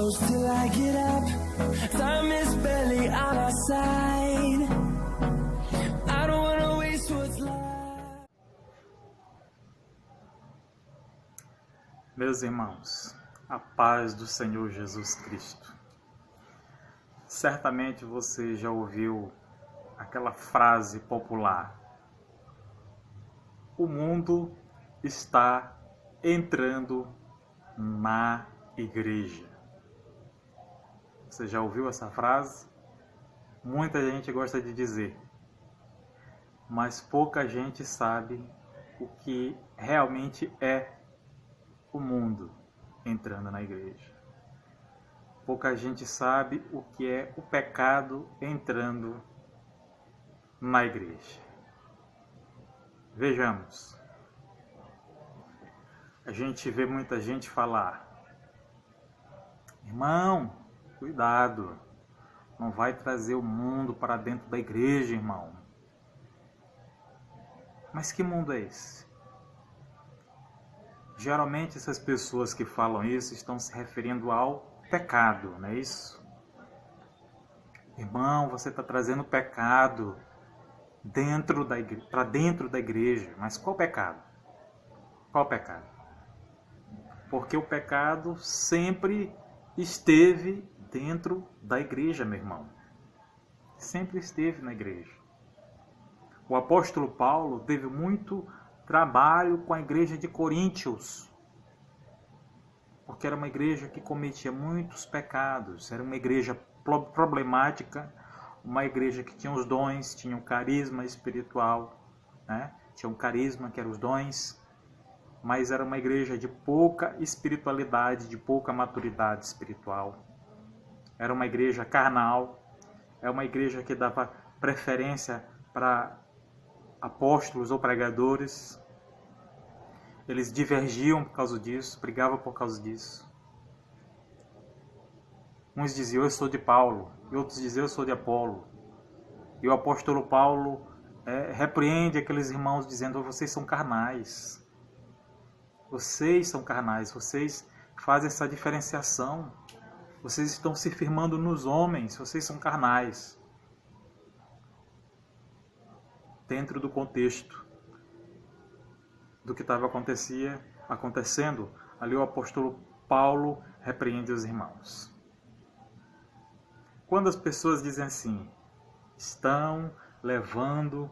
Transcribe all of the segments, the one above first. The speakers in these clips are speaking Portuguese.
close till I get up. Time is barely on our side. I don't wanna waste what's left. Meus irmãos, a paz do Senhor Jesus Cristo. Certamente você já ouviu aquela frase popular: o mundo está entrando na igreja. Você já ouviu essa frase? Muita gente gosta de dizer, mas pouca gente sabe o que realmente é o mundo entrando na igreja. Pouca gente sabe o que é o pecado entrando na igreja. Vejamos. A gente vê muita gente falar: irmão, cuidado, não vai trazer o mundo para dentro da igreja, irmão. Mas que mundo é esse? Geralmente essas pessoas que falam isso estão se referindo ao pecado, não é isso? Irmão, você está trazendo pecado para dentro da igreja. Mas qual pecado? Qual pecado? Porque o pecado sempre esteve dentro da igreja, meu irmão. Sempre esteve na igreja. O apóstolo Paulo teve muito trabalho com a igreja de Coríntios, porque era uma igreja que cometia muitos pecados, era uma igreja problemática, uma igreja que tinha os dons, tinha um carisma espiritual, né? Tinha um carisma que eram os dons, mas era uma igreja de pouca espiritualidade, de pouca maturidade espiritual. Era uma igreja carnal, é uma igreja que dava preferência para apóstolos ou pregadores. Eles divergiam por causa disso, brigavam por causa disso. Uns diziam: eu sou de Paulo, e outros diziam: eu sou de Apolo. E o apóstolo Paulo repreende aqueles irmãos dizendo: vocês são carnais. Vocês são carnais, vocês fazem essa diferenciação. Vocês estão se firmando nos homens, vocês são carnais. Dentro do contexto do que estava acontecendo, ali o apóstolo Paulo repreende os irmãos. Quando as pessoas dizem assim: estão levando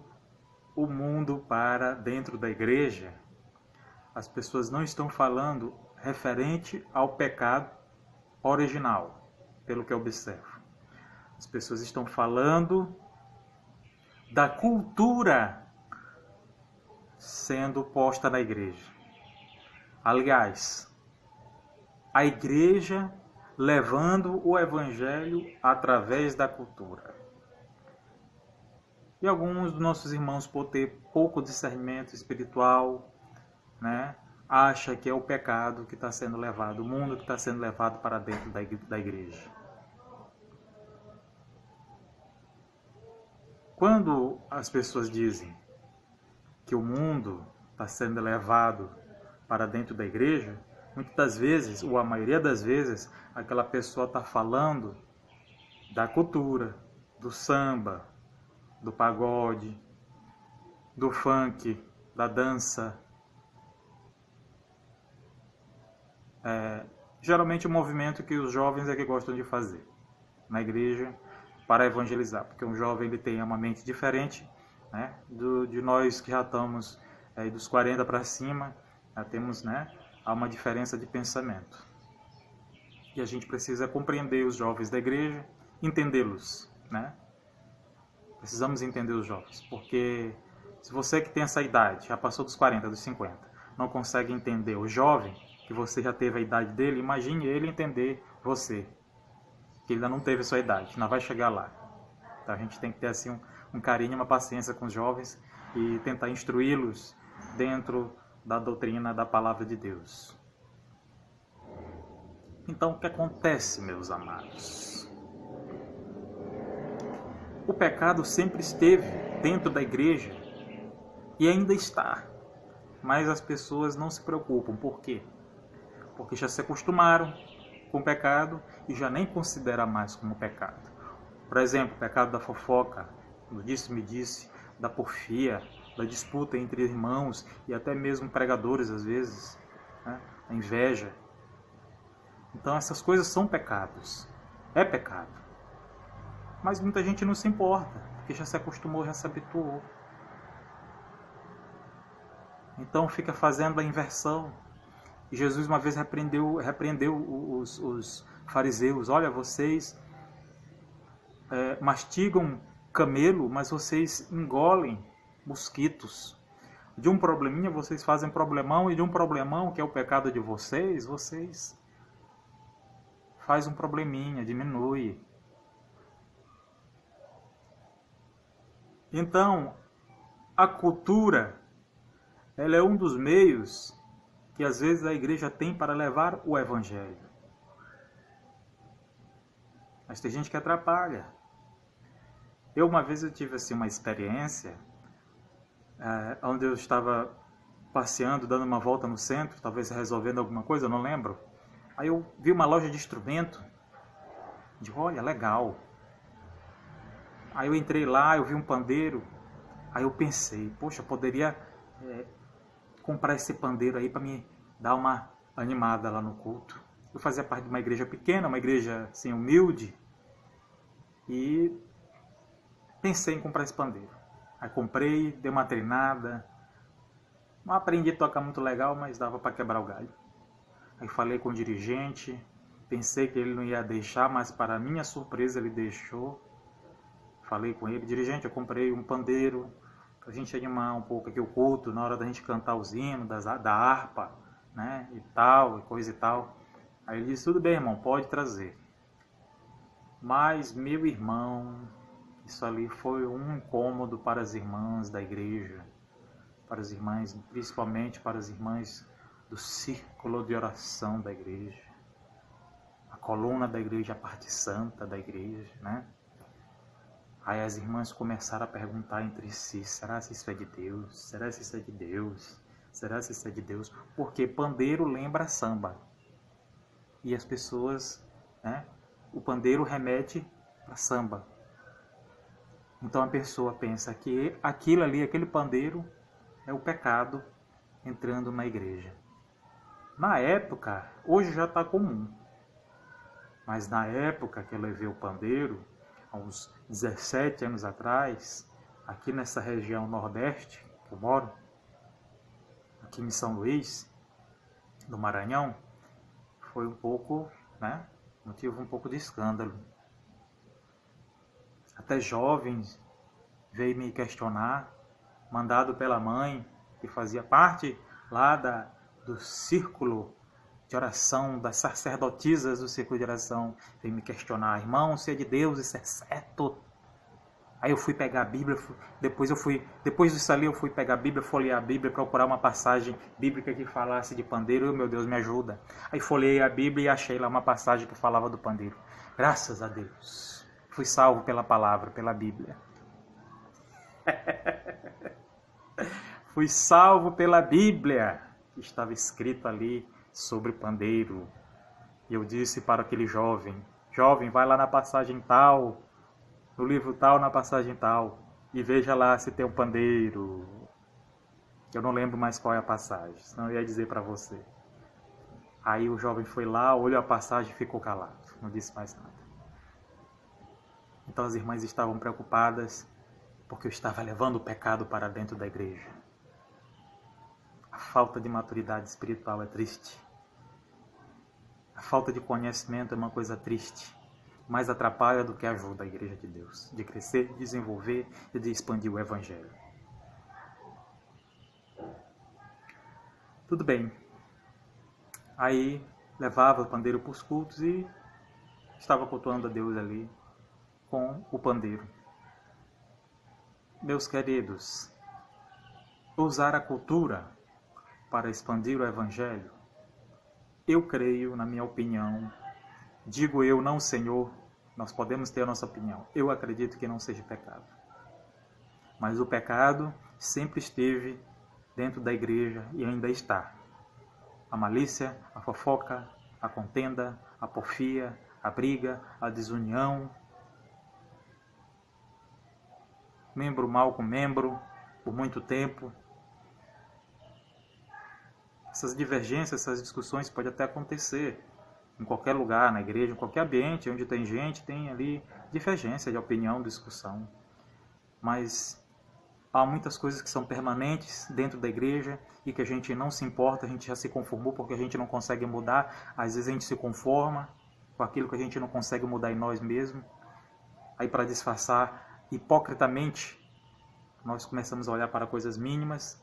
o mundo para dentro da igreja, as pessoas não estão falando referente ao pecado original, pelo que eu observo. As pessoas estão falando da cultura sendo posta na igreja. Aliás, a igreja levando o evangelho através da cultura. E alguns dos nossos irmãos, por ter pouco discernimento espiritual, né, acha que é o pecado que está sendo levado, o mundo que está sendo levado para dentro da igreja. Quando as pessoas dizem que o mundo está sendo levado para dentro da igreja, muitas das vezes, ou a maioria das vezes, aquela pessoa está falando da cultura, do samba, do pagode, do funk, da dança. Geralmente o movimento que os jovens é que gostam de fazer na igreja para evangelizar, porque um jovem ele tem uma mente diferente, né, de nós que já estamos dos 40 para cima, já temos, né, há uma diferença de pensamento. E a gente precisa compreender os jovens da igreja, entendê-los, né? Precisamos entender os jovens, porque se você que tem essa idade, já passou dos 40, dos 50, não consegue entender o jovem, que você já teve a idade dele, imagine ele entender você, que ele ainda não teve a sua idade, ainda vai chegar lá. Então a gente tem que ter assim um carinho, uma paciência com os jovens e tentar instruí-los dentro da doutrina da palavra de Deus. Então o que acontece, meus amados? O pecado sempre esteve dentro da igreja e ainda está, mas as pessoas não se preocupam. Por quê? Porque já se acostumaram com pecado e já nem considera mais como pecado. Por exemplo, o pecado da fofoca, do disse-me-disse, da porfia, da disputa entre irmãos e até mesmo pregadores às vezes, né? A inveja. Então essas coisas são pecados. É pecado. Mas muita gente não se importa, porque já se acostumou, já se habituou. Então fica fazendo a inversão. E Jesus uma vez repreendeu os fariseus. Olha, vocês mastigam camelo, mas vocês engolem mosquitos. De um probleminha vocês fazem problemão, e de um problemão, que é o pecado de vocês faz um probleminha, diminui. Então, a cultura, ela é um dos meios que às vezes a igreja tem para levar o evangelho. Mas tem gente que atrapalha. Uma vez eu tive assim, uma experiência onde eu estava passeando, dando uma volta no centro, talvez resolvendo alguma coisa, eu não lembro. Aí eu vi uma loja de instrumento. Digo, olha, legal. Aí eu entrei lá, eu vi um pandeiro. Aí eu pensei, poxa, eu poderia comprar esse pandeiro aí para me dar uma animada lá no culto. Eu fazia parte de uma igreja pequena, uma igreja assim, humilde. E pensei em comprar esse pandeiro. Aí comprei, dei uma treinada. Não aprendi a tocar muito legal, mas dava para quebrar o galho. Aí falei com o dirigente, pensei que ele não ia deixar, mas para minha surpresa ele deixou. Falei com ele, dirigente, eu comprei um pandeiro para a gente animar um pouco aqui o culto, na hora da gente cantar os hinos, da harpa, né, e tal, e coisa e tal. Aí ele disse, tudo bem, irmão, pode trazer. Mas, meu irmão, isso ali foi um incômodo para as irmãs da igreja, para as irmãs, principalmente para as irmãs do círculo de oração da igreja, a coluna da igreja, a parte santa da igreja, né? Aí as irmãs começaram a perguntar entre si, será se isso é de Deus? Será se isso é de Deus? Será se isso é de Deus? Porque pandeiro lembra samba. E as pessoas, né? O pandeiro remete a samba. Então a pessoa pensa que aquilo ali, aquele pandeiro, é o pecado entrando na igreja. Na época, hoje já está comum, mas na época que eu levei o pandeiro, há uns 17 anos atrás, aqui nessa região nordeste que eu moro, aqui em São Luís, no Maranhão, foi um pouco, né, motivo um pouco de escândalo. Até jovens veio me questionar, mandado pela mãe, que fazia parte lá do círculo de oração, das sacerdotisas do círculo de oração, veio me questionar, irmão, se é de Deus, isso é certo? Aí eu fui pegar a Bíblia, depois disso ali eu fui pegar a Bíblia, folhear a Bíblia, procurar uma passagem bíblica que falasse de pandeiro, meu Deus, me ajuda. Aí folhei a Bíblia e achei lá uma passagem que falava do pandeiro. Graças a Deus, fui salvo pela palavra, pela Bíblia. Fui salvo pela Bíblia, que estava escrito ali sobre o pandeiro. E eu disse para aquele jovem, vai lá na passagem tal, no livro tal, na passagem tal, e veja lá se tem um pandeiro. Eu não lembro mais qual é a passagem, senão eu ia dizer para você. Aí o jovem foi lá, olhou a passagem e ficou calado, não disse mais nada. Então as irmãs estavam preocupadas, porque eu estava levando o pecado para dentro da igreja. A falta de maturidade espiritual é triste. A falta de conhecimento é uma coisa triste. Mais atrapalha do que ajuda a igreja de Deus, de crescer, de desenvolver e de expandir o evangelho. Tudo bem. Aí levava o pandeiro para os cultos e estava cultuando a Deus ali com o pandeiro. Meus queridos, usar a cultura para expandir o evangelho, eu creio, na minha opinião, digo eu, não Senhor, nós podemos ter a nossa opinião, eu acredito que não seja pecado. Mas o pecado sempre esteve dentro da igreja e ainda está. A malícia, a fofoca, a contenda, a porfia, a briga, a desunião, membro mal com membro por muito tempo. Essas divergências, essas discussões podem até acontecer em qualquer lugar, na igreja, em qualquer ambiente onde tem gente, tem ali divergência de opinião, discussão. Mas há muitas coisas que são permanentes dentro da igreja e que a gente não se importa, a gente já se conformou porque a gente não consegue mudar. Às vezes a gente se conforma com aquilo que a gente não consegue mudar em nós mesmos. Aí, para disfarçar hipocritamente, nós começamos a olhar para coisas mínimas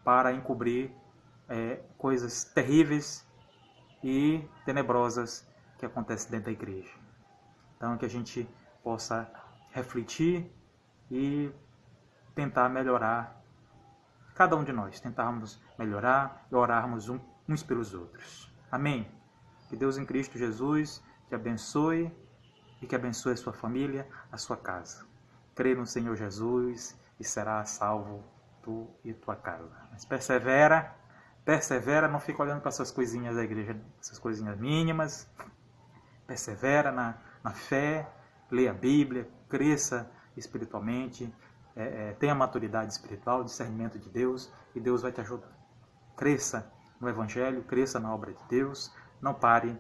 para encobrir coisas terríveis e tenebrosas que acontecem dentro da igreja. Então, que a gente possa refletir e tentar melhorar, cada um de nós, tentarmos melhorar e orarmos uns pelos outros. Amém? Que Deus em Cristo Jesus te abençoe e que abençoe a sua família, a sua casa. Crê no Senhor Jesus e será salvo tu e tua casa. Mas persevera, não fica olhando para essas coisinhas da igreja, essas coisinhas mínimas. Persevera na fé, leia a Bíblia, cresça espiritualmente, tenha maturidade espiritual, discernimento de Deus, e Deus vai te ajudar. Cresça no Evangelho, cresça na obra de Deus, não pare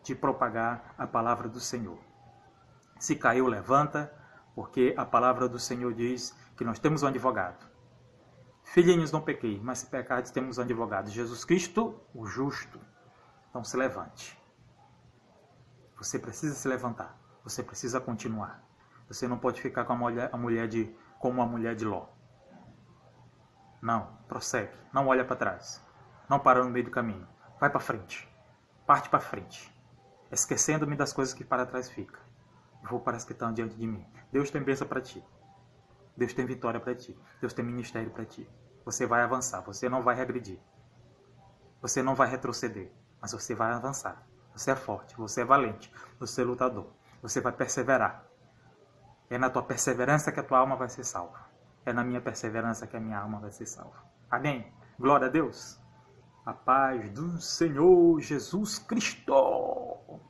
de propagar a palavra do Senhor. Se caiu, levanta, porque a palavra do Senhor diz que nós temos um advogado. Filhinhos, não pequei, mas se pecardes, temos um advogado, Jesus Cristo, o justo. Então se levante. Você precisa se levantar, você precisa continuar. Você não pode ficar como a mulher de Ló. Não, prossegue, não olha para trás, não para no meio do caminho, vai para frente, parte para frente, esquecendo-me das coisas que para trás ficam. Vou para as que estão diante de mim. Deus tem bênção para ti. Deus tem vitória para ti. Deus tem ministério para ti. Você vai avançar, você não vai regredir. Você não vai retroceder, mas você vai avançar. Você é forte, você é valente, você é lutador. Você vai perseverar. É na tua perseverança que a tua alma vai ser salva. É na minha perseverança que a minha alma vai ser salva. Amém? Glória a Deus. A paz do Senhor Jesus Cristo.